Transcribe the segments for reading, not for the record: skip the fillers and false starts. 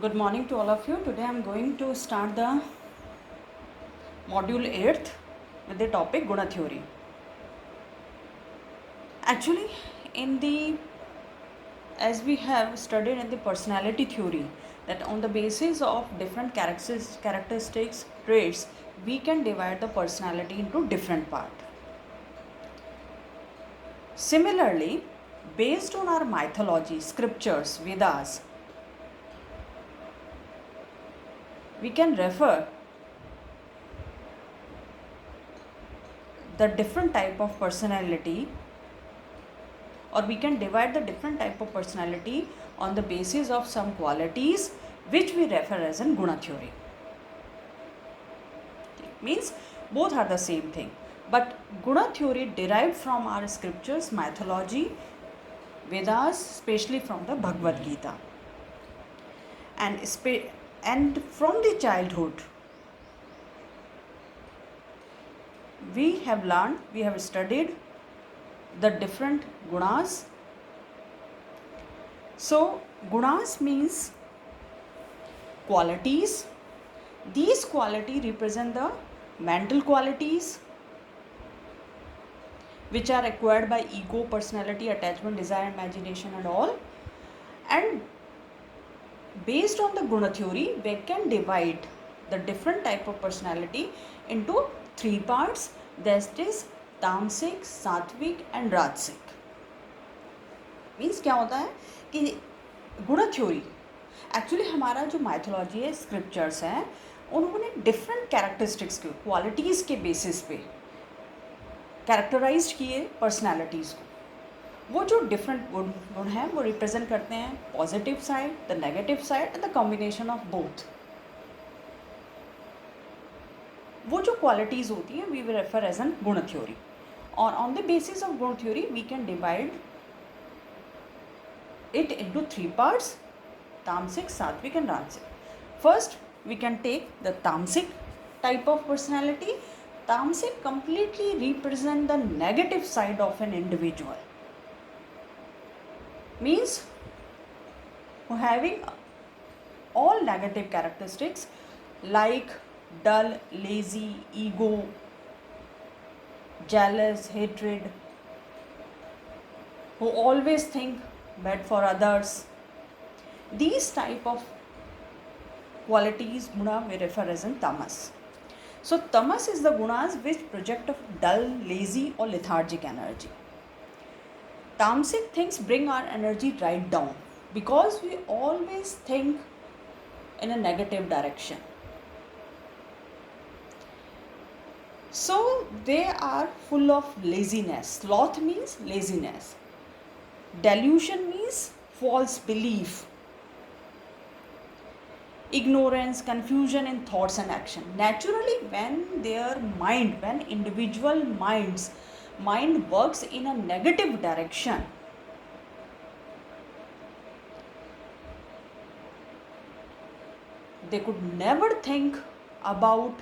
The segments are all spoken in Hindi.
Good morning to all of you. Today I am going to start the module 8th with the topic Guna theory. Actually, as we have studied in the personality theory, that on the basis of different characteristics, traits, we can divide the personality into different parts. Similarly, based on our mythology, scriptures, Vedas, we can refer the different type of personality, or we can divide the different type of personality on the basis of some qualities which we refer as in Guna theory. It means both are the same thing, but Guna theory derived from our scriptures, mythology, Vedas, especially from the Bhagavad Gita, and from the childhood we have learned, we have studied the different gunas. So gunas means qualities. These qualities represent the mental qualities which are acquired by ego, personality, attachment, desire, imagination and all. And based on the Guna theory, we can divide the different type of personality into three parts, that is तामसिक, सात्विक एंड राजसिक. मीन्स क्या होता है कि गुण थ्योरी एक्चुअली हमारा जो माइथोलॉजी है, स्क्रिप्चर्स हैं, उन्होंने डिफरेंट कैरेक्टरिस्टिक्स के क्वालिटीज़ के बेसिस पे कैरेक्टराइज किए पर्सनालिटीज़ को. वो जो डिफरेंट गुण हैं वो रिप्रेजेंट करते हैं positive side, the negative side and the combination of both. वो जो क्वालिटीज़ होती हैं we will refer as an guna theory. और on the basis of guna theory we can divide it into three parts: tamasic, sattvic and rajasic. First we can take the tamasic type of personality. Tamasic completely represent the negative side of an individual, means who having all negative characteristics like dull, lazy, ego, jealous, hatred, who always think bad for others. These type of qualities guna we refer as in tamas. So tamas is the gunas which project of dull, lazy or lethargic energy. Tamasic things bring our energy right down because we always think in a negative direction. So they are full of laziness. Sloth means laziness. Delusion means false belief. Ignorance, confusion in thoughts and action. Naturally, when individual mind works in a negative direction, they could never think about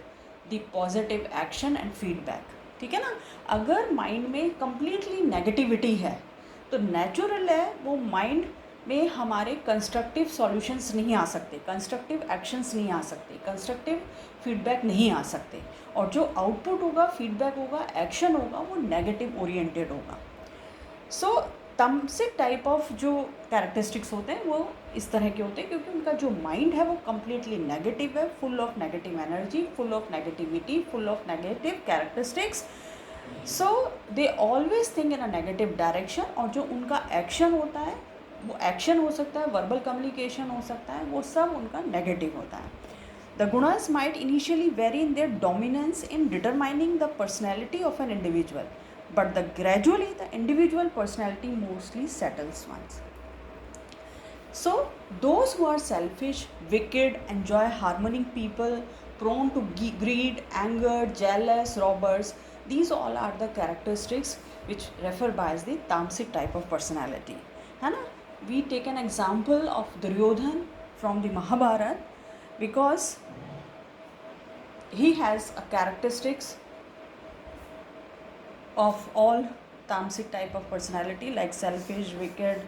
the positive action and feedback. ठीक है ना. अगर माइंड में कंप्लीटली नेगेटिविटी है तो नेचुरल है वो माइंड में हमारे कंस्ट्रक्टिव सॉल्यूशंस नहीं आ सकते, कंस्ट्रक्टिव एक्शंस नहीं आ सकते, कंस्ट्रक्टिव फीडबैक नहीं आ सकते, और जो आउटपुट होगा, फीडबैक होगा, एक्शन होगा, वो नेगेटिव ओरिएंटेड होगा. सो तामसिक टाइप ऑफ जो कैरेक्टरिस्टिक्स होते हैं वो इस तरह के होते हैं क्योंकि उनका जो माइंड है वो कम्प्लीटली नेगेटिव है, full of negative energy, full of negativity, full of negative characteristics. So they always think in a negative direction. और जो उनका एक्शन होता है वो एक्शन हो सकता है, वर्बल कम्युनिकेशन हो सकता है, वो सब उनका नेगेटिव होता है. The gunas might initially very in their dominance in determining the personality of an individual, but gradually the individual personality mostly settles once. So those who are selfish, wicked, enjoy harming people, prone to greed, anger, jealous, robbers, these all are the characteristics which refer by as the tamasic type of personality. है ना. We take an example of Duryodhan from the Mahabharata because he has a characteristics of all tamasic type of personality like selfish, wicked,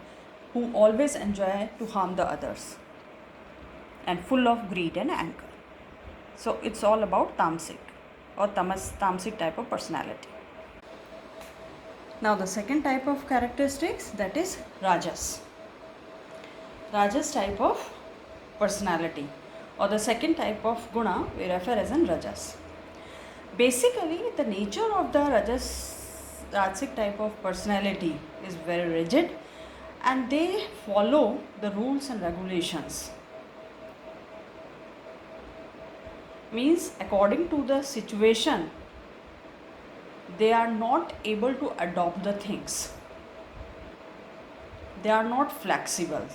who always enjoy to harm the others. and full of greed and anger. So it's all about tamasic or tamasic type of personality. Now the second type of characteristics, that is Rajas. Rajas type of personality, or the second type of guna we refer as an Rajas. Basically, the nature of the Rajasic type of personality is very rigid, and they follow the rules and regulations. Means according to the situation, they are not able to adopt the things. They are not flexible.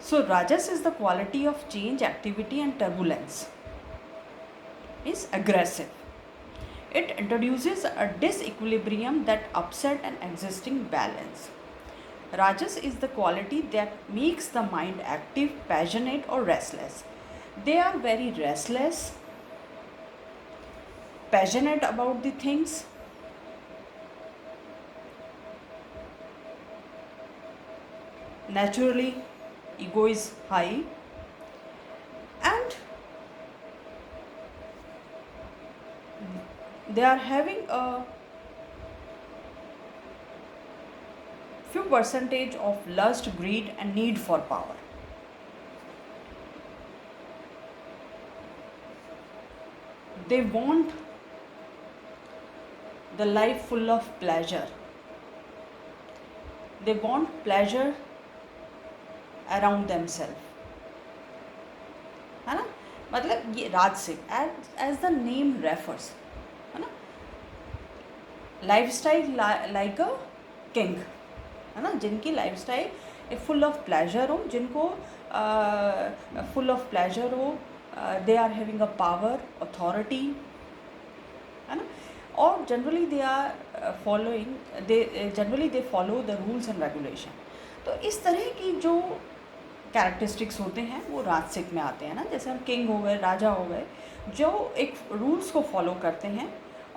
So Rajas is the quality of change, activity and turbulence. Is aggressive. It introduces a disequilibrium that upset an existing balance. Rajas is the quality that makes the mind active, passionate or restless. They are very restless, passionate about the things, naturally ego is high, and they are having a few percentage of lust, greed and need for power. They want the life full of pleasure. They want pleasure around themselves, है ना. मतलब ये राजसिक as the name refers, है ना, लाइफस्टाइल लाइक अ किंग, है ना, जिनकी लाइफस्टाइल फुल ऑफ प्लेजर हो, जिनको फुल ऑफ प्लेजर हो, they are having a power, authority, है ना, और generally they are generally they follow the rules and regulation. तो इस तरह की जो कैरेक्टरिस्टिक्स होते हैं वो राजसिक में आते हैं ना. जैसे हम किंग हो गए, राजा हो गए, जो एक रूल्स को फॉलो करते हैं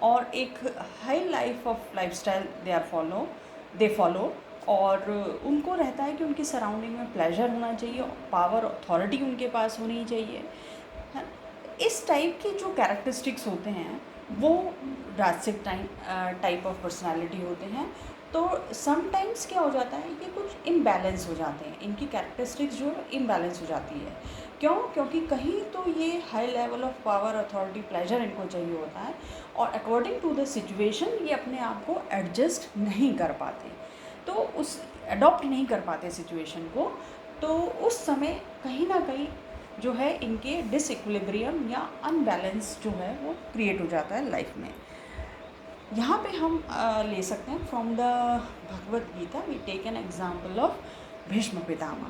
और एक high life of lifestyle they follow, और उनको रहता है कि उनकी सराउंडिंग में प्लेजर होना चाहिए, पावर अथॉरिटी उनके पास होनी चाहिए, है. इस टाइप के जो कैरेक्टरिस्टिक्स होते हैं वो राजसिक टाइप ऑफ पर्सनालिटी होते हैं. तो समटाइम्स क्या हो जाता है कि कुछ इम्बैलेंस हो जाते हैं, इनकी कैरेक्टरिस्टिक्स जो इम्बैलेंस हो जाती है. क्यों? क्योंकि कहीं तो ये high level of power, authority, pleasure इनको चाहिए होता है, और अकॉर्डिंग टू द सिचुएशन ये अपने आप को एडजस्ट नहीं कर पाते, तो उस अडॉप्ट नहीं कर पाते सिचुएशन को. तो उस समय कहीं ना कहीं जो है इनके डिसइक्विलिब्रियम या अनबैलेंस जो है वो क्रिएट हो जाता है लाइफ में. यहाँ पे हम ले सकते हैं from the Bhagavad Gita. We take an example of Bhishma Pitamah.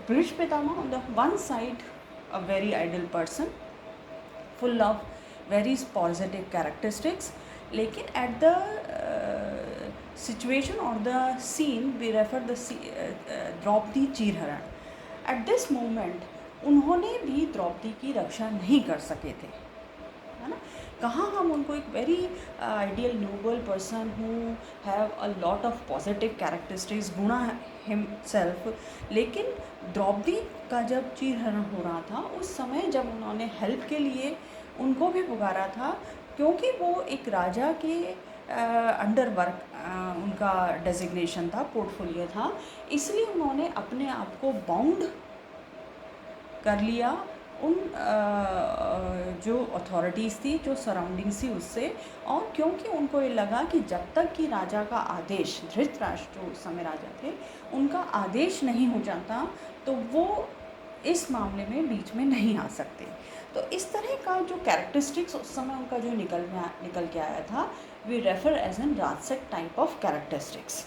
Bhishma Pitamah on the one side a very ideal person, full of very positive characteristics, लेकिन एट द सिचुएशन और the scene we refer the Draupadi Chirharan. At this moment उन्होंने भी द्रौपदी की रक्षा नहीं कर सके थे, है ना. कहाँ हम उनको एक very ideal Nobel person who have a lot of positive characteristics, गुणा हिमसेल्फ, लेकिन द्रौपदी का जब चीरहरण हो रहा था उस समय जब उन्होंने हेल्प के लिए उनको भी पुकारा था, क्योंकि वो एक राजा के अंडर वर्क उनका डेजिग्नेशन था, पोर्टफोलियो था, इसलिए उन्होंने अपने आप को बाउंड कर लिया उन जो अथॉरिटीज़ थी, जो सराउंडिंग्स थी उससे. और क्योंकि उनको ये लगा कि जब तक कि राजा का आदेश, धृतराष्ट्र जो उस समय राजा थे, उनका आदेश नहीं हो जाता तो वो इस मामले में बीच में नहीं आ सकते. तो इस तरह का जो कैरेक्टरिस्टिक्स उस समय उनका जो निकल के आया था, वी रेफर एज एन राजसिक type of characteristics.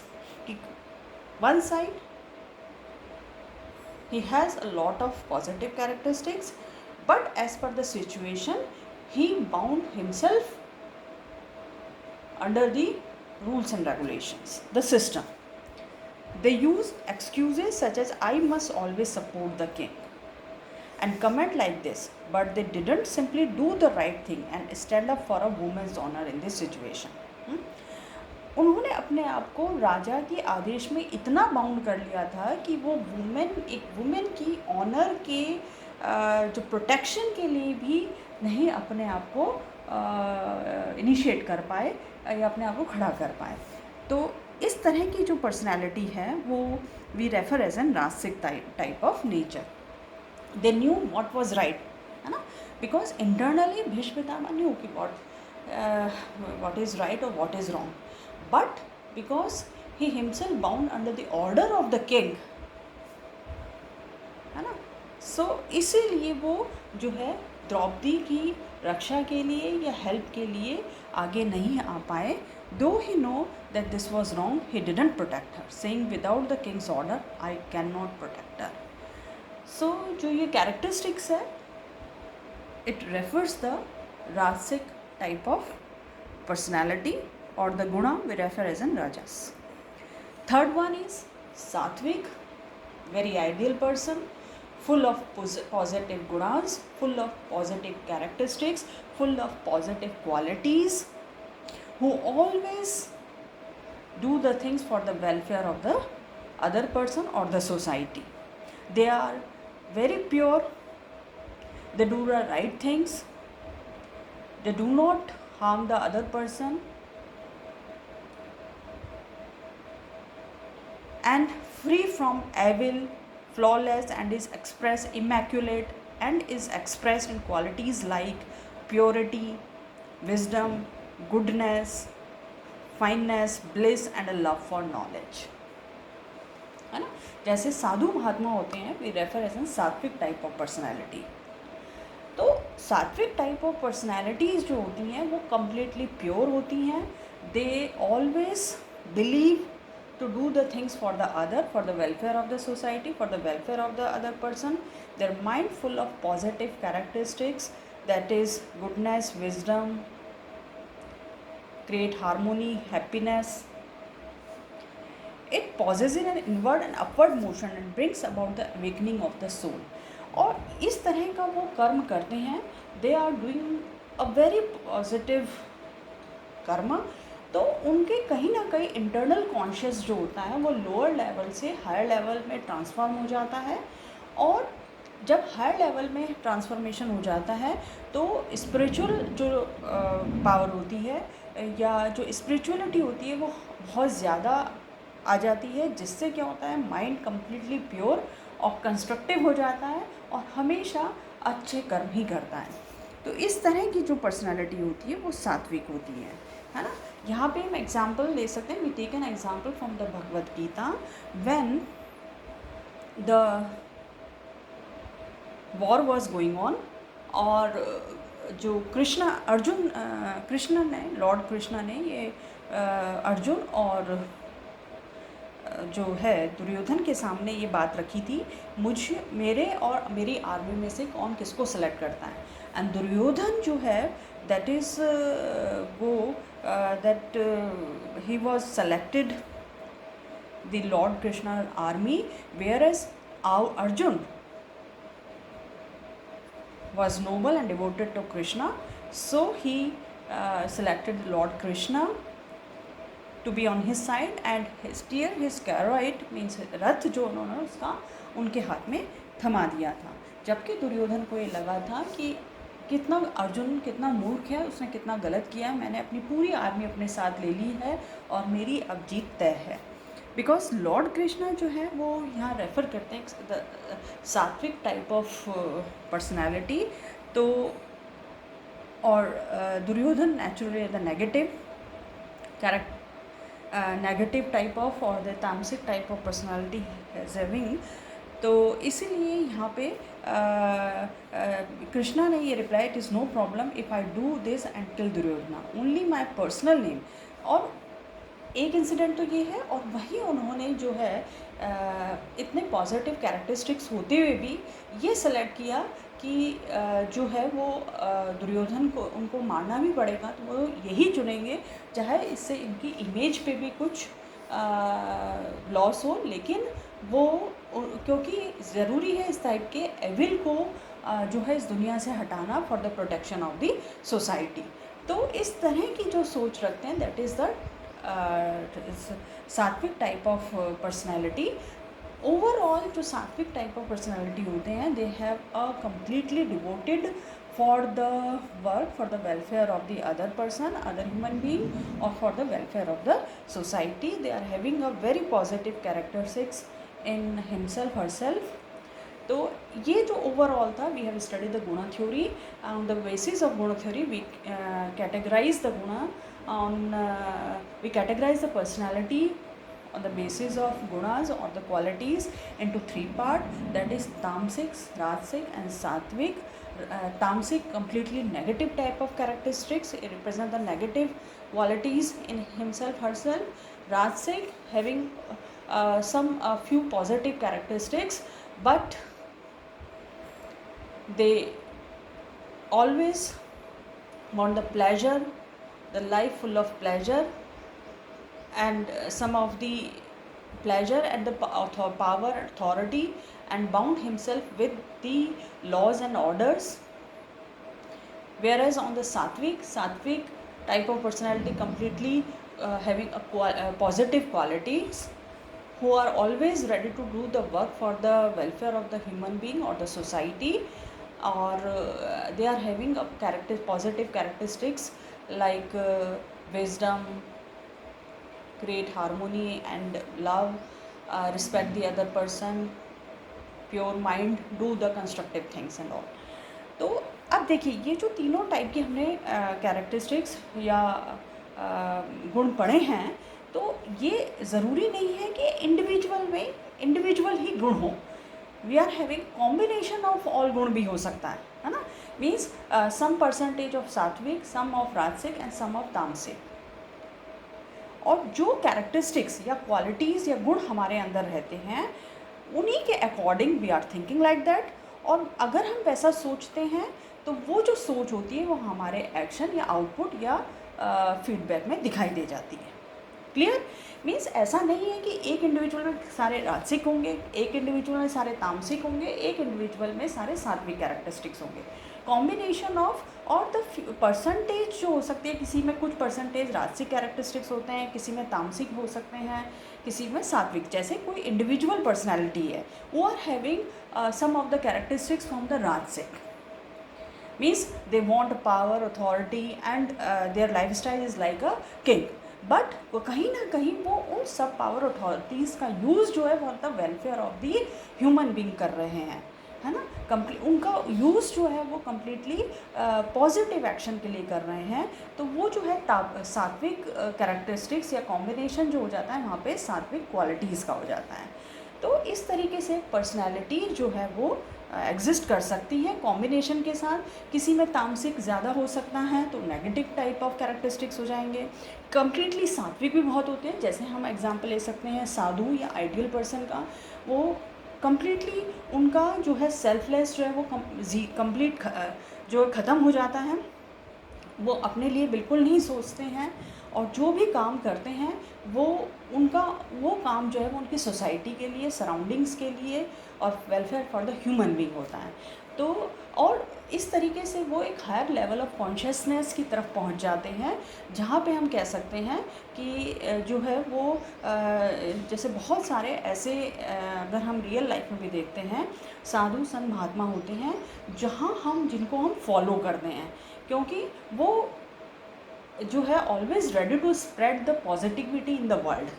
One side he has a lot of positive characteristics, but as per the situation he bound himself under the rules and regulations, the system. They used excuses such as I must always support the king and comment like this, but they didn't simply do the right thing and stand up for a woman's honor in this situation. उन्होंने अपने आप को राजा के आदेश में इतना बाउंड कर लिया था कि वो एक वुमेन की ऑनर के जो प्रोटेक्शन के लिए भी नहीं अपने आप को इनिशिएट कर पाए या अपने आप को खड़ा कर पाए। तो इस तरह की जो पर्सनैलिटी है वो वी रेफर एज एन राजसिक type of nature. They knew what was right, है ना, because internally Bhishma Pitamah new कि what is right or what is wrong, but because he himself bound under the order of the king, है ना, सो इसीलिए वो जो है द्रौपदी की रक्षा के लिए या हेल्प के लिए आगे नहीं आ पाए। Though he know that this was wrong, he didn't protect her, saying without the king's order I can not protect her. So जो ये कैरेक्टरिस्टिक्स है, it refers the rajasic type of personality or the guna we refer as in rajas. Third one is sattvic, very ideal person, full of positive gunas, full of positive characteristics, full of positive qualities, who always do the things for the welfare of the other person or the society. They are very pure, they do the right things, they do not harm the other person, and free from evil, flawless, and is expressed immaculate, and is expressed in qualities like purity, wisdom, goodness, fineness, bliss, and a love for knowledge, है ना। जैसे साधु महात्मा होते हैं, वी रेफर एज एन सात्विक टाइप ऑफ पर्सनैलिटी। तो सात्विक टाइप ऑफ पर्सनैलिटीज़ जो होती हैं वो कम्प्लीटली प्योर होती हैं। They always believe to do the things for the other, for the welfare of the society, for the welfare of the other person. Their mind full of positive characteristics, that is goodness, wisdom, create harmony, happiness. It pauses in an inward and upward motion and brings about the awakening of the soul. और इस तरह का वो कर्म करते हैं, they are doing a very positive karma. तो उनके कहीं ना कहीं इंटरनल कॉन्शियस जो होता है वो लोअर लेवल से हायर लेवल में ट्रांसफॉर्म हो जाता है, और जब हायर लेवल में ट्रांसफॉर्मेशन हो जाता है तो स्पिरिचुअल जो पावर होती है या जो स्पिरिचुअलिटी होती है वो बहुत ज़्यादा आ जाती है, जिससे क्या होता है माइंड कम्प्लीटली प्योर और कंस्ट्रक्टिव हो जाता है और हमेशा अच्छे कर्म ही करता है। तो इस तरह की जो पर्सनालिटी होती है वो सात्विक होती है ना। यहाँ पे हम एग्जाम्पल ले सकते हैं, we take an example from the Bhagavad Gita, when the war was going on, और जो कृष्ण ने लॉर्ड कृष्ण ने ये अर्जुन और जो है दुर्योधन के सामने ये बात रखी थी, मेरे और मेरी आर्मी में से कौन किसको सेलेक्ट करता है। एंड दुर्योधन जो है that is that he was selected the lord Krishna army, where as Arjuna was noble and devoted to Krishna, so he selected Lord Krishna to be on his side and steer his chariot, means रथ जो उन्होंने उसका उनके हाथ में थमा दिया था। जबकि दुर्योधन को ये लगा था कि अर्जुन कितना मूर्ख है, उसने कितना गलत किया, मैंने अपनी पूरी आर्मी अपने साथ ले ली है और मेरी अब जीत तय है। बिकॉज लॉर्ड कृष्णा जो है वो यहाँ रेफ़र करते हैं the sattvic type of personality. तो और Duryodhan naturally the negative type of और the tamasik type of personality has having. तो इसीलिए यहाँ पे कृष्णा ने ये reply, it is no problem if I do this and kill Duryodhana, only my personal name. और एक इंसिडेंट तो ये है, और वही उन्होंने जो है इतने पॉजिटिव कैरेक्टरिस्टिक्स होते हुए भी ये सेलेक्ट किया कि जो है वो दुर्योधन को उनको मारना भी पड़ेगा तो वो यही चुनेंगे, चाहे इससे इनकी इमेज पे भी कुछ लॉस हो, लेकिन वो क्योंकि ज़रूरी है इस टाइप के एविल को जो है इस दुनिया से हटाना for the protection of the society. तो इस तरह की जो सोच रखते हैं that is the sattvic type of personality, overall जो सात्विक टाइप ऑफ पर्सनैलिटी होते हैं, they have a completely devoted for the work, for the welfare of the other person, other human being, और for the welfare of the society. They are having a very positive characteristics in himself herself. तो ये जो ओवरऑल था, वी हैव स्टडीड द गुणा theory. On the basis of गुणा थ्योरी वी कैटेगराइज द गुणा on we categorize the personality on the basis of gunas or the qualities into three part, that is tamasic, rajasic and sattvic. Tamasic, completely negative type of characteristics, it represent the negative qualities in himself herself. Rajasic, having some few positive characteristics, but they always want the pleasure, the life full of pleasure, and some of the pleasure and the power, authority, and bound himself with the laws and orders. Whereas on the sattvic type of personality, completely having a positive qualities, who are always ready to do the work for the welfare of the human being or the society, or they are having a positive characteristics like wisdom, create harmony and love, respect the other person, pure mind, do the constructive things and all. तो अब देखिए, ये जो तीनों टाइप की हमने कैरेक्टरिस्टिक्स या गुण पढ़े हैं, तो ये ज़रूरी नहीं है कि इंडिविजुअल ही गुण हो. We are having combination of all guna भी हो सकता है ना. मीन्स सम परसेंटेज ऑफ सात्विक, सम ऑफ राजसिक एंड सम ऑफ तामसिक. और जो कैरेक्टरिस्टिक्स या क्वालिटीज़ या गुण हमारे अंदर रहते हैं, उन्हीं के according we are thinking like that. और अगर हम वैसा सोचते हैं, तो वो जो सोच होती है वो हमारे एक्शन या आउटपुट या फीडबैक में दिखाई दे जाती है. क्लियर? मीन्स ऐसा नहीं है कि एक इंडिविजुअल में सारे राजसिक होंगे, एक इंडिविजुअल में सारे तामसिक होंगे, एक इंडिविजुअल में सारे सात्विक कैरेक्टरिस्टिक्स होंगे. कॉम्बिनेशन ऑफ, और द परसेंटेज जो हो सकती है, किसी में कुछ परसेंटेज राजसिक कैरेक्टरिस्टिक्स होते हैं, किसी में तामसिक हो सकते हैं, किसी में सात्विक. जैसे कोई इंडिविजुअल पर्सनैलिटी है, वो are having some of the characteristics from the rajasic. Means they want power, authority, and their life style is like a king. But वो कहीं ना कहीं वो उन सब पावर अथॉरिटीज़ का यूज़ जो है वो the welfare of the human being कर रहे हैं, है ना. उनका यूज़ जो है वो कम्प्लीटली पॉजिटिव एक्शन के लिए कर रहे हैं. तो वो जो है सात्विक कैरेक्टरिस्टिक्स या कॉम्बिनेशन जो हो जाता है, वहाँ पे सात्विक क्वालिटीज़ का हो जाता है. तो इस तरीके से पर्सनैलिटी जो है वो एग्जिस्ट कर सकती है कॉम्बिनेशन के साथ. किसी में तामसिक ज़्यादा हो सकता है तो नेगेटिव टाइप ऑफ कैरेक्टरिस्टिक्स हो जाएंगे. कम्प्लीटली सात्विक भी बहुत होते हैं. जैसे हम एग्जांपल ले सकते हैं साधु या आइडियल पर्सन का. वो कम्प्लीटली उनका जो है सेल्फलेस जो है वो कम्प्लीट जो ख़त्म हो जाता है. वो अपने लिए बिल्कुल नहीं सोचते हैं, और जो भी काम करते हैं वो काम जो है वो उनकी सोसाइटी के लिए, सराउंडिंग्स के लिए, और welfare for the human being होता है. तो और इस तरीके से वो एक हायर लेवल ऑफ कॉन्शियसनेस की तरफ पहुंच जाते हैं, जहाँ पे हम कह सकते हैं कि जो है वो जैसे बहुत सारे ऐसे अगर हम रियल लाइफ में भी देखते हैं, साधु संत महात्मा होते हैं जिनको हम फॉलो करते हैं, क्योंकि वो जो है always ready to spread the positivity in the world,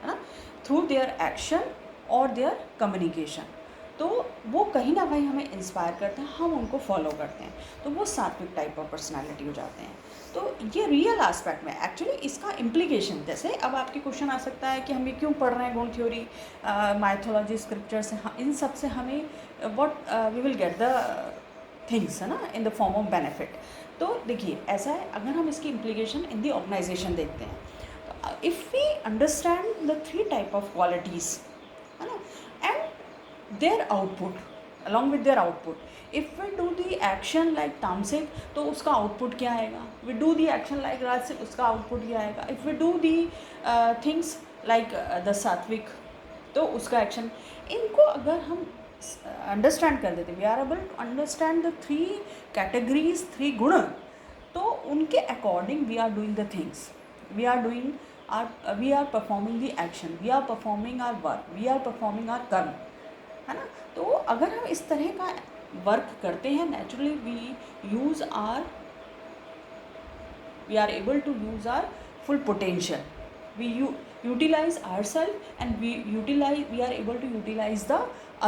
है ना, थ्रू देयर एक्शन और देयर कम्युनिकेशन. तो वो कहीं ना कहीं हमें इंस्पायर करते हैं, हम उनको फॉलो करते हैं. तो वो सात्विक टाइप ऑफ पर्सनालिटी हो जाते हैं. तो ये रियल एस्पेक्ट में एक्चुअली इसका इम्प्लीकेशन, जैसे अब आपके क्वेश्चन आ सकता है कि हम ये क्यों पढ़ रहे हैं गुण थ्योरी, माइथोलॉजी, स्क्रिप्चर से, इन सब से हमें what we will get the things, है ना, in the form of benefit. तो देखिए ऐसा है, अगर हम इसकी इम्प्लीकेशन इन दी ऑर्गेनाइजेशन देखते हैं, तो if we understand the three type of qualities, है ना, and their output, along with their output, if we do the action like tamasik, तो उसका आउटपुट क्या आएगा. We do the action like rajasik, उसका आउटपुट क्या आएगा. If we do the things like the satvik, तो उसका एक्शन. इनको अगर हम अंडरस्टैंड कर देते, we are able to understand the three categories, three guna, तो उनके according we are doing the things, we are doing we are performing the action, we are performing our work, we are performing our karma, है ना। तो अगर हम इस तरह का वर्क करते हैं, naturally we are able to use our full potential, वी utilize ourselves, and we are able to utilize the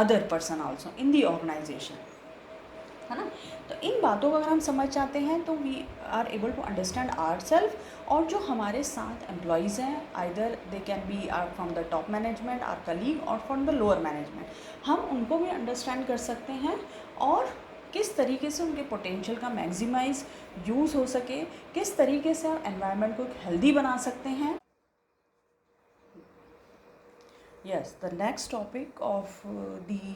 other person also in the organization, है ना। तो इन बातों को अगर हम समझ जाते हैं तो we are able to understand our self, और जो हमारे साथ एम्प्लॉयज़ हैं, either they can be or from the top management, or colleague, और फ्रॉम द लोअर मैनेजमेंट, हम उनको भी अंडरस्टैंड कर सकते हैं, और किस तरीके से उनके पोटेंशियल का मैक्सिमाइज यूज़ हो सके, किस तरीके से हम एनवायरनमेंट को हेल्दी बना सकते हैं। Yes, the next topic of the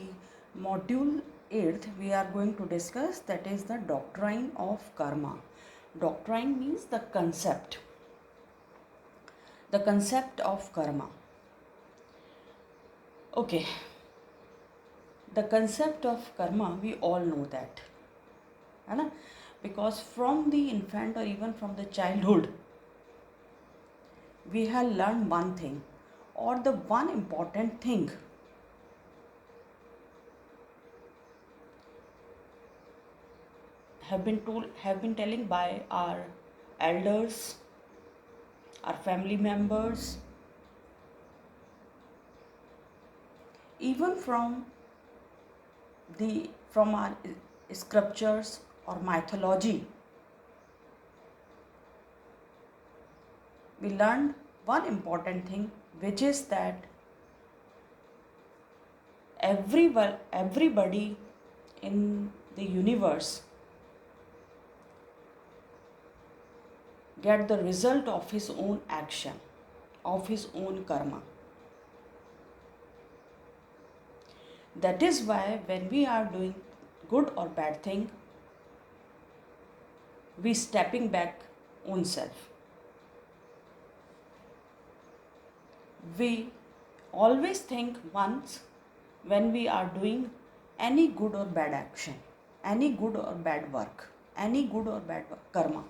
module 8th we are going to discuss, that is the doctrine of karma. Doctrine means the concept of karma. Okay, the concept of karma, we all know that, है ना, because from the infant or even from the childhood we have learned one thing, or the one important thing, have been telling by our elders, our family members, even from our scriptures or mythology. We learned one important thing, which is that everybody in the universe get the result of his own action, of his own karma. That is why when we are doing good or bad thing, we stepping back own self. We always think once when we are doing any good or bad action, any good or bad work, any good or bad karma.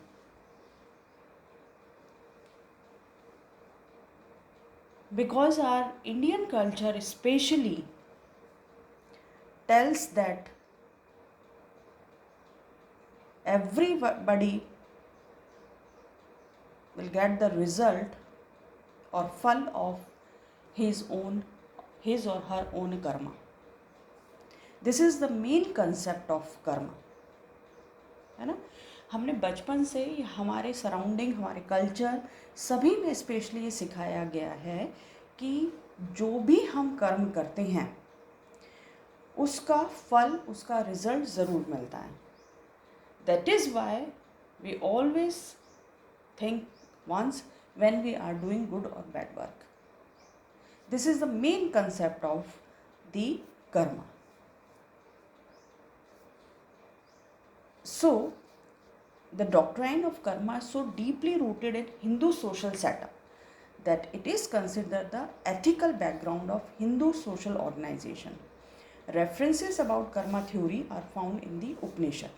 Because our Indian culture especially tells that everybody will get the result or fall of his or her own karma. This is the main concept of karma, है ना। हमने बचपन से हमारे सराउंडिंग, हमारे कल्चर सभी में स्पेशली ये सिखाया गया है कि जो भी हम कर्म करते हैं उसका फल, उसका रिजल्ट ज़रूर मिलता है. That is why we always think once when we are doing good or bad work. This is the main concept of the karma. So, the doctrine of karma is so deeply rooted in Hindu social setup that it is considered the ethical background of Hindu social organization. References about karma theory are found in the Upanishad.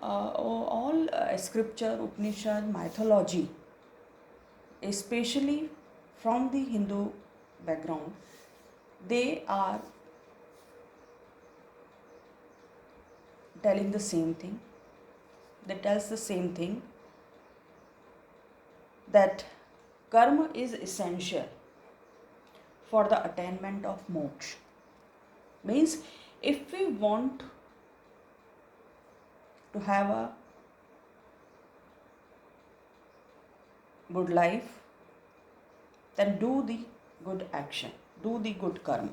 All scripture, Upanishad, mythology, especially from the Hindu background, they are telling the same thing. They tells the same thing, that karma is essential for the attainment of moksha. Means if we want to have a good life, then do the good action, do the good karma.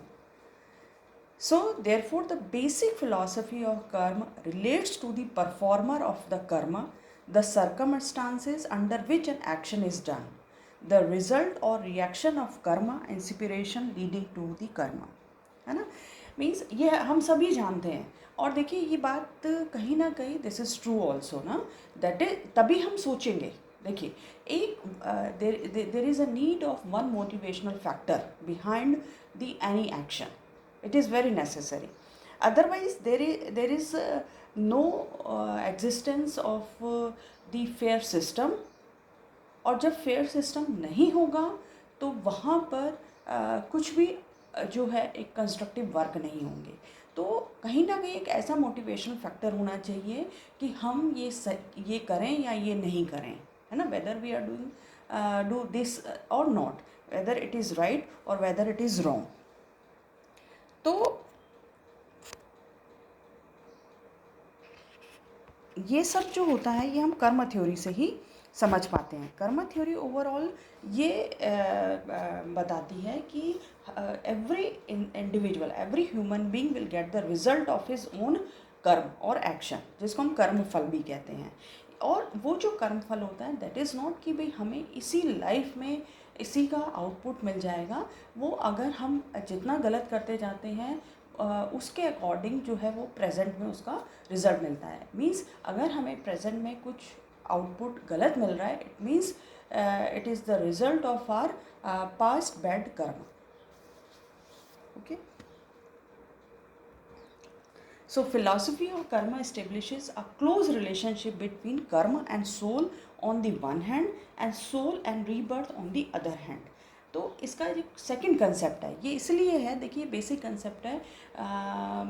So therefore the basic philosophy of karma relates to the performer of the karma, the circumstances under which an action is done, the result or reaction of karma, inspiration leading to the karma. है ना. मीन्स ये हम सभी जानते हैं. और देखिए ये बात कहीं ना कहीं दिस इज़ ट्रू ऑल्सो ना, दैट इज तभी हम सोचेंगे. देखिए एक there is a need of one motivational factor behind the any action. It is very necessary. Otherwise, there is no existence of the fair system, और जब फेयर सिस्टम नहीं होगा तो वहाँ पर कुछ भी जो है एक कंस्ट्रक्टिव वर्क नहीं होंगे। तो कहीं ना कहीं एक ऐसा मोटिवेशनल फैक्टर होना चाहिए कि हम ये करें या ये नहीं करें, है ना, whether we are doing do this और not, whether it is right और वेदर इट इज़ रॉन्ग। तो ये सब जो होता है ये हम कर्म थ्योरी से ही समझ पाते हैं। कर्म थ्योरी ओवरऑल ये बताती है कि every individual, every human being will get the result of his own कर्म और एक्शन, जिसको हम कर्म फल भी कहते हैं। और वो जो कर्म फल होता है दैट इज़ नॉट कि भाई हमें इसी लाइफ में इसी का आउटपुट मिल जाएगा। वो अगर हम जितना गलत करते जाते हैं उसके अकॉर्डिंग जो है वो प्रेजेंट में उसका रिजल्ट मिलता है। मीन्स अगर हमें प्रेजेंट में कुछ आउटपुट गलत मिल रहा है, it means it is the result of our past bad karma. Okay, so philosophy of karma establishes a close relationship between karma and soul on the one hand and soul and rebirth on the other hand। तो इसका जो सेकंड कंसेप्ट है ये इसलिए है, देखिए बेसिक कंसेप्ट है,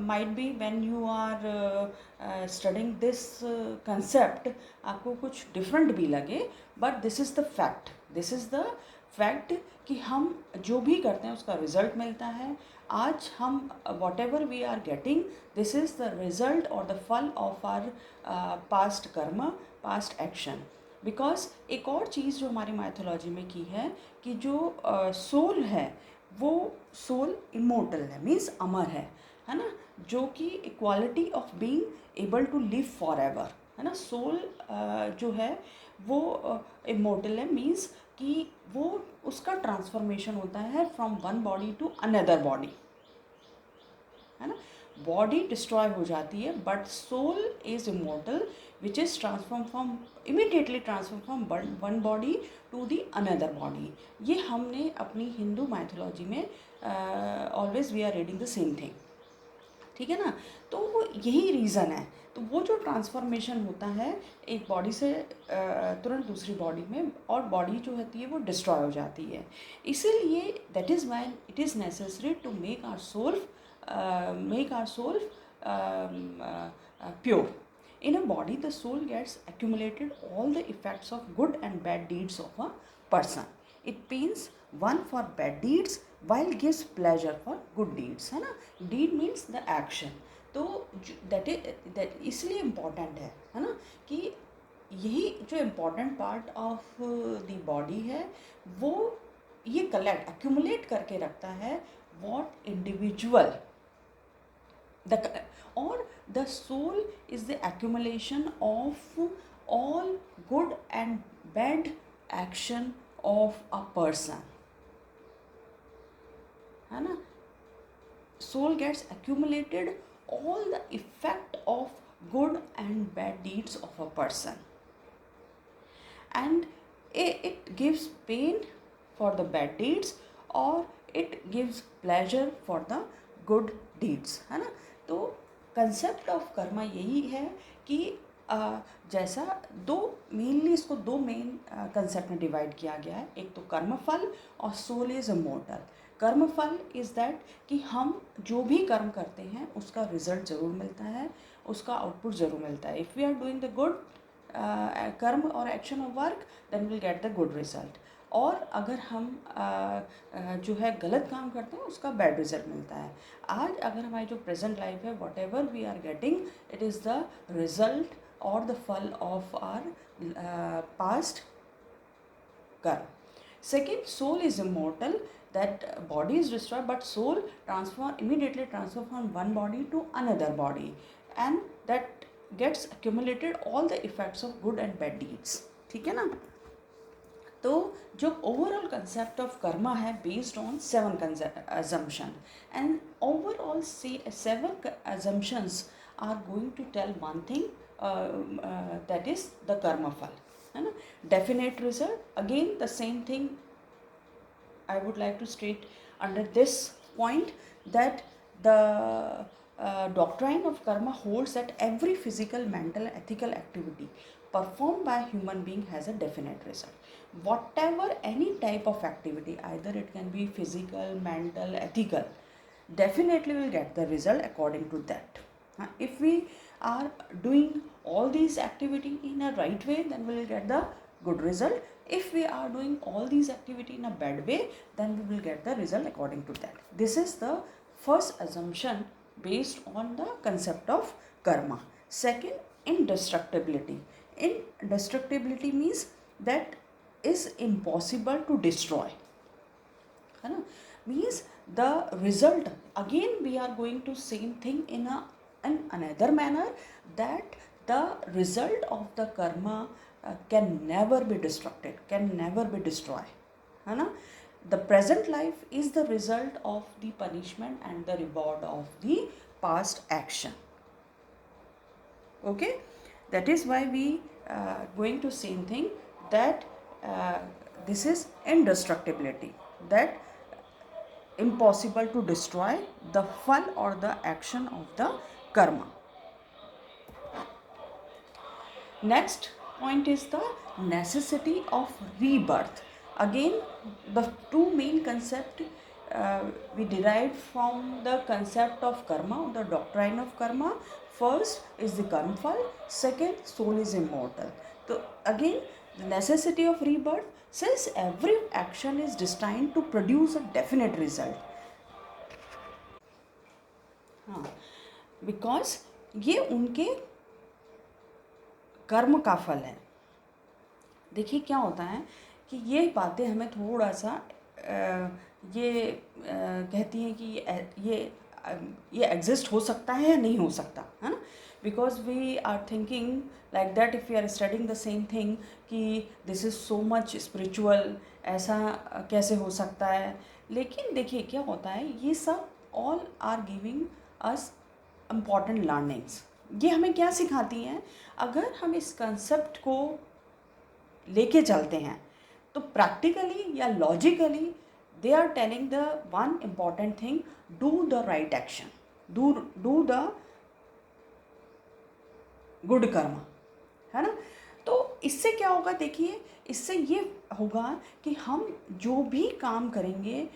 might be when you are studying this concept आपको कुछ डिफरेंट भी लगे, but this is the fact, this is the fact कि हम जो भी करते हैं उसका रिजल्ट मिलता है। आज हम whatever we are getting, this is the result और the phal of our past karma, past action. Because एक और चीज़ जो हमारी माइथोलॉजी में की है कि जो सोल है वो सोल इमोर्टल है, मीन्स अमर है ना, जो कि equality of being able to live forever, है ना। सोल जो है वो इमोर्टल है, मीन्स कि वो उसका ट्रांसफॉर्मेशन होता है from one body to another body, है ना। बॉडी डिस्ट्रॉय हो जाती है but soul is immortal which is transform from immediately transform from one body to the another body. ये हमने अपनी हिंदू माइथोलॉजी में always we are reading the same thing, ठीक है ना। तो वो यही रीज़न है। तो वो जो ट्रांसफॉर्मेशन होता है एक बॉडी से तुरंत दूसरी बॉडी में, और बॉडी जो होती है वो डिस्ट्रॉय हो जाती है। इसीलिए that is why it is necessary to make our soul pure. In a body, the soul gets accumulated all the effects of good and bad deeds of a person. It pains one for bad deeds while gives pleasure for good deeds, है ना। Deed means the action। तो that इसलिए इम्पॉर्टेंट है ना, कि यही जो important part of the body है वो ये कलेक्ट एक्यूमुलेट करके रखता है what individual or the soul is the accumulation of all good and bad action of a person, है ना। soul gets accumulated all the effect of good and bad deeds of a person, and it gives pain for the bad deeds or it gives pleasure for the good deeds, है ना। तो कंसेप्ट ऑफ कर्मा यही है कि जैसा मेनली इसको दो मेन कंसेप्ट में डिवाइड किया गया है। एक तो कर्मफल और सोल इज इमोर्टल। कर्मफल इज़ दैट कि हम जो भी कर्म करते हैं उसका रिजल्ट ज़रूर मिलता है, उसका आउटपुट ज़रूर मिलता है। If we are doing the good karma और action of work then will get the good result, और अगर हम जो है गलत काम करते हैं उसका बैड रिजल्ट मिलता है। आज अगर हमारी जो प्रेजेंट लाइफ है whatever we are getting it is the result और the phal of our past karma. Second, soul is immortal, that body is destroyed but soul immediately transfer from one body to another body, and that gets accumulated all the effects of good and bad deeds, ठीक है ना। तो जो ओवरऑल कंसेप्ट ऑफ कर्मा है based on 7 assumption, and overall 7 assumptions are going to tell one thing, that is the karma phal, है ना। Definite result, again the same thing I would like to state under this point that the doctrine of karma holds that every physical, mental, ethical activity performed by human being has a definite result. Whatever any type of activity, either it can be physical, mental, ethical, definitely will get the result according to that. If we are doing all these activity in a right way, then we will get the good result. If we are doing all these activity in a bad way, then we will get the result according to that. This is the first assumption based on the concept of karma. Second, indestructibility. Indestructibility means that is impossible to destroy, है ना. Means the result, again we are going to same thing in another manner, that the result of the karma can never be destructed, can never be destroyed, है ना. The present life is the result of the punishment and the reward of the past action. Okay, that is why we going to same thing, that this is indestructibility, that impossible to destroy the fun or the action of the karma. Next point is the necessity of rebirth. Again, the two main concepts we derived from the concept of karma, the doctrine of karma. First is the karma phal, second, soul is immortal. So again, the necessity of rebirth, since every action is destined to produce a definite result. हाँ, बिकॉज ये उनके कर्म का फल है. देखिए क्या होता है कि ये बातें हमें थोड़ा सा ये कहती हैं कि ये एग्जिस्ट हो सकता है या नहीं हो सकता, है ना. Because we are thinking like that, if we are studying the same thing कि this is so much spiritual, ऐसा कैसे हो सकता है. लेकिन देखिए क्या होता है, ये सब all are giving us important learnings. ये हमें क्या सिखाती हैं, अगर हम इस कंसेप्ट को लेके चलते हैं तो प्रैक्टिकली या logically they are telling the one important thing, do the right action, do the good karma, है ना. तो इससे क्या होगा, देखिए इससे ये होगा कि हम जो भी काम करेंगे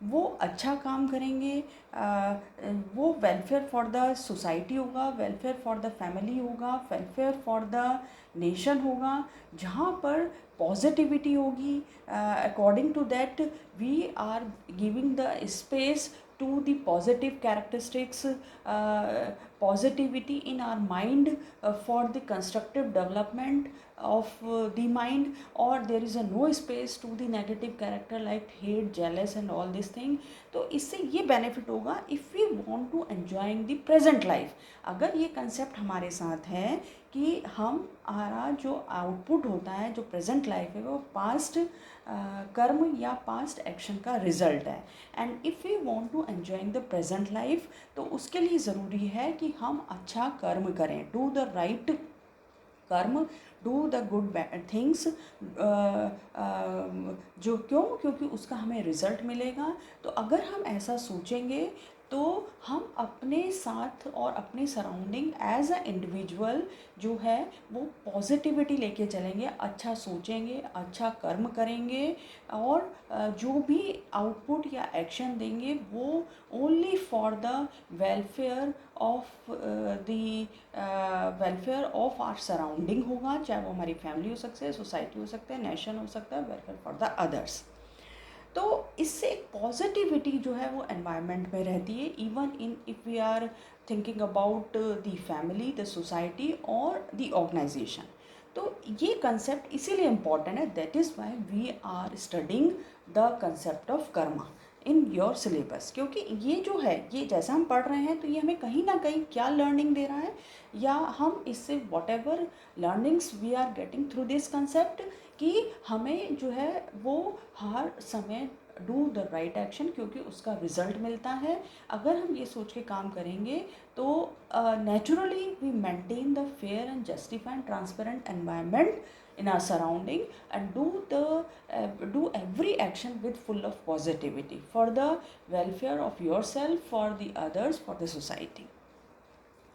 वो अच्छा काम करेंगे, वो वेलफेयर फॉर द सोसाइटी होगा, वेलफेयर फॉर द फैमिली होगा, वेलफेयर फॉर द नेशन होगा. जहाँ पर पॉजिटिविटी होगी, according to that we are giving the space to the positive characteristics, positivity in our mind for the constructive development of the mind, or there is a no space to the negative character like hate, jealous and all these things. तो इससे ये benefit होगा if we want to enjoying the present life. अगर ये concept हमारे साथ है कि हमारा जो आउटपुट होता है, जो प्रेजेंट लाइफ है, वो पास्ट कर्म या पास्ट एक्शन का रिजल्ट है. And if we want to enjoying the present life, तो उसके लिए ज़रूरी है कि हम अच्छा कर्म करें, डू द राइट कर्म, डू द गुड थिंग्स. जो क्योंकि उसका हमें रिज़ल्ट मिलेगा. तो अगर हम ऐसा सोचेंगे तो हम अपने साथ और अपने सराउंडिंग एज अ इंडिविजुअल जो है वो पॉजिटिविटी लेके चलेंगे, अच्छा सोचेंगे, अच्छा कर्म करेंगे, और जो भी आउटपुट या एक्शन देंगे वो only for the welfare of welfare of our surrounding होगा. चाहे वो हमारी फैमिली हो सकती है, सोसाइटी हो सकता है, नेशन हो सकता है, वेलफेयर फॉर द अदर्स. तो इससे एक पॉजिटिविटी जो है वो एनवायरनमेंट में रहती है, even in if we are thinking about the family, the society और द ऑर्गेनाइजेशन. तो ये कंसेप्ट इसीलिए इम्पॉर्टेंट है, that is why we are studying the concept of karma in your syllabus. क्योंकि ये जो है, ये जैसा हम पढ़ रहे हैं तो ये हमें कहीं ना कहीं क्या लर्निंग दे रहा है, या हम इससे whatever learnings we are getting through this concept, कि हमें जो है वो हर समय डू द राइट एक्शन, क्योंकि उसका रिज़ल्ट मिलता है. अगर हम ये सोच के काम करेंगे तो naturally we maintain the fair and justified and transparent environment in our surrounding, and do every action with full of positivity for the welfare of yourself, for the others, for the society.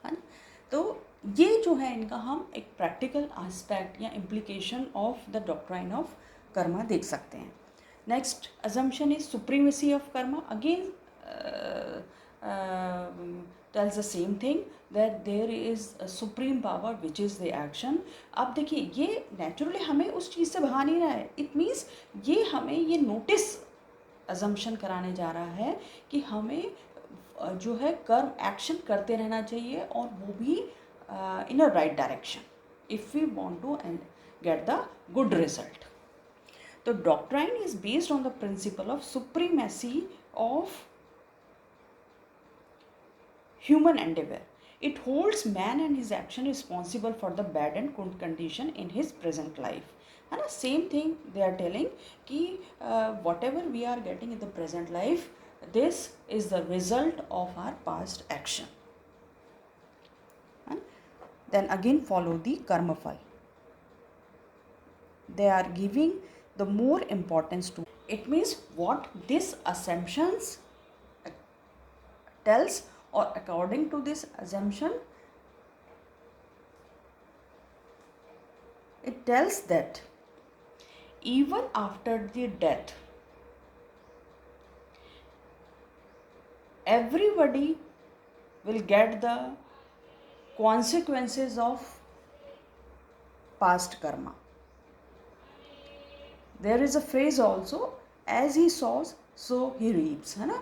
है ना. तो ये जो है इनका हम एक प्रैक्टिकल एस्पेक्ट या implication of the doctrine of Karma देख सकते हैं. Next assumption is supremacy of karma. Again tells the same thing, that there is a supreme power which is the action. अब देखिए ये नेचुरली हमें उस चीज़ से भगा नहीं रहा है. इट मीन्स ये हमें ये नोटिस assumption कराने जा रहा है कि हमें जो है कर्म एक्शन करते रहना चाहिए, और वो भी in a right direction, if we want to get the good result. The doctrine is based on the principle of supremacy of human endeavor. It holds man and his action responsible for the bad and good condition in his present life. है ना, same thing they are telling कि whatever we are getting in the present life, this is the result of our past action. Then again follow the karma fal. They are giving the more importance to it. Means what this assumptions tells, or according to this assumption it tells that even after the death everybody will get the consequences of past karma. There is a phrase also, as he sows so he reaps, है ना.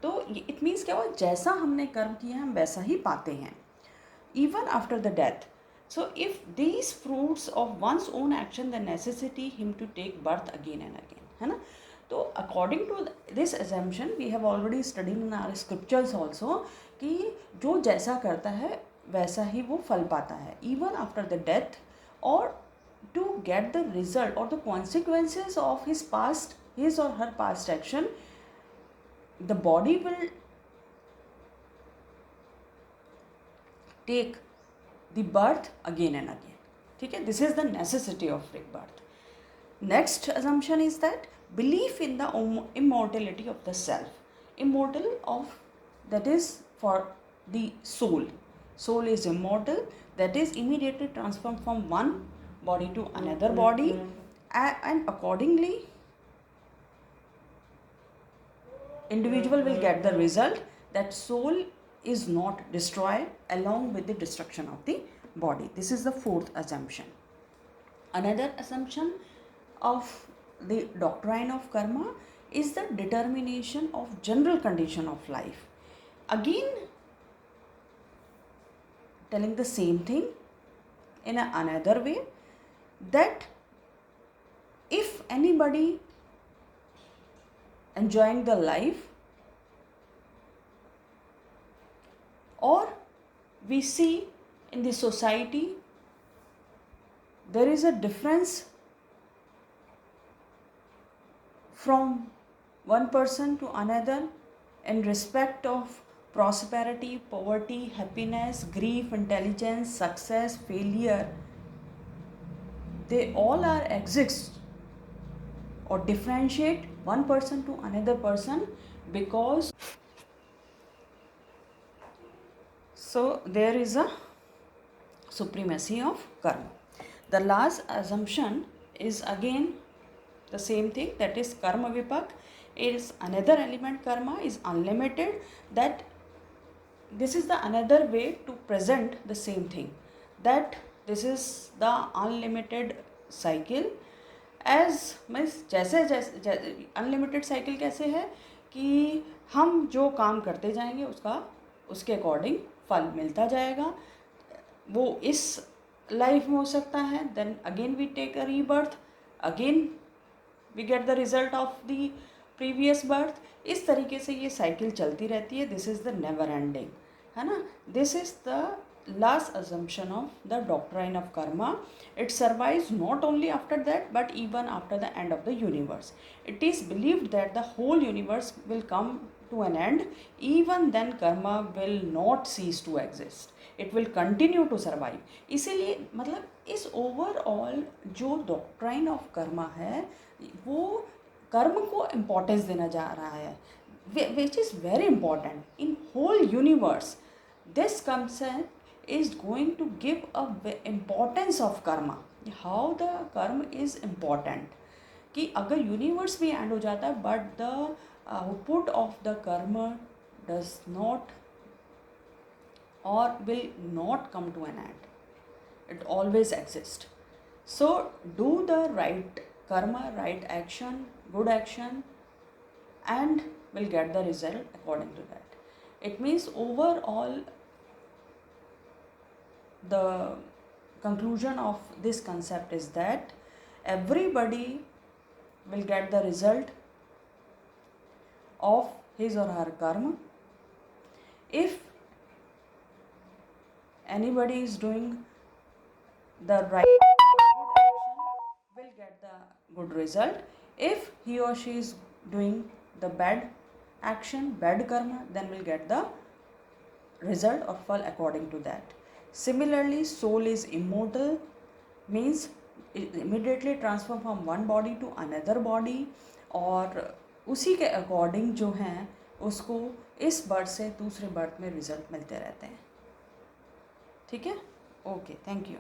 तो इट मीन्स क्या हुआ, जैसा हमने कर्म किया हम वैसा ही पाते हैं, even after the death. So if these fruits of one's own action the necessity him to take birth again and again, है ना. तो according to this assumption we have already studied in our scriptures also, कि जो जैसा करता है वैसा ही वो फल पाता है, इवन आफ्टर द डेथ, और to get the result or the consequences of his or her past action, the body will take the birth again and again. ठीक है, this is the necessity of rebirth. Next assumption is that belief in the immortality of the self. Immortal of, that is for the soul. Soul is immortal, that is immediately transformed from one body to another body, and accordingly individual will get the result that soul is not destroyed along with the destruction of the body. This is the fourth assumption. Another assumption of the doctrine of karma is the determination of general condition of life. Again telling the same thing in another way, that if anybody enjoying the life, or we see in the society there is a difference from one person to another in respect of prosperity, poverty, happiness, grief, intelligence, success, failure, they all are exist or differentiate one person to another person, because so there is a supremacy of karma. The last assumption is again the same thing, that is karma vipak is another element. Karma is unlimited, that this is the another way to present the same thing, that this is the unlimited cycle. As means जैसे जैसे अनलिमिटेड साइकिल कैसे है कि हम जो काम करते जाएंगे उसके अकॉर्डिंग फल मिलता जाएगा. वो इस लाइफ में हो सकता है, then again we take a rebirth, again we get the result of the previous birth. इस तरीके से ये साइकिल चलती रहती है. This is the never ending, है ना. दिस इज़ द last assumption of the doctrine of karma. It survives not only after that but even after the end of the universe. It is believed that the whole universe will come to an end. Even then karma will not cease to exist. It will continue to survive. इसीलिए मतलब इस ओवरऑल जो डॉक्ट्राइन ऑफ कर्मा है वो कर्म को इम्पोर्टेंस देना जा रहा है, which is very important in whole universe. This concept is going to give a importance of karma, how the karma is important, कि अगर यूनिवर्स भी एंड हो जाता है but the output of the कर्म डज नॉट और will not come to an end. It always exists. So do the right karma, right action, good action, and will get the result according to that. It means overall the conclusion of this concept is that everybody will get the result of his or her karma. If anybody is doing the right good action, will get the good result. If he or she is doing the bad action, bad karma, then will get the result or fall according to that. Similarly, soul is immortal, means it immediately transform from one body to another body, और उसी के अकॉर्डिंग जो हैं उसको इस बर्थ से दूसरे बर्थ में रिजल्ट मिलते रहते हैं. ठीक है, ओके, थैंक यू.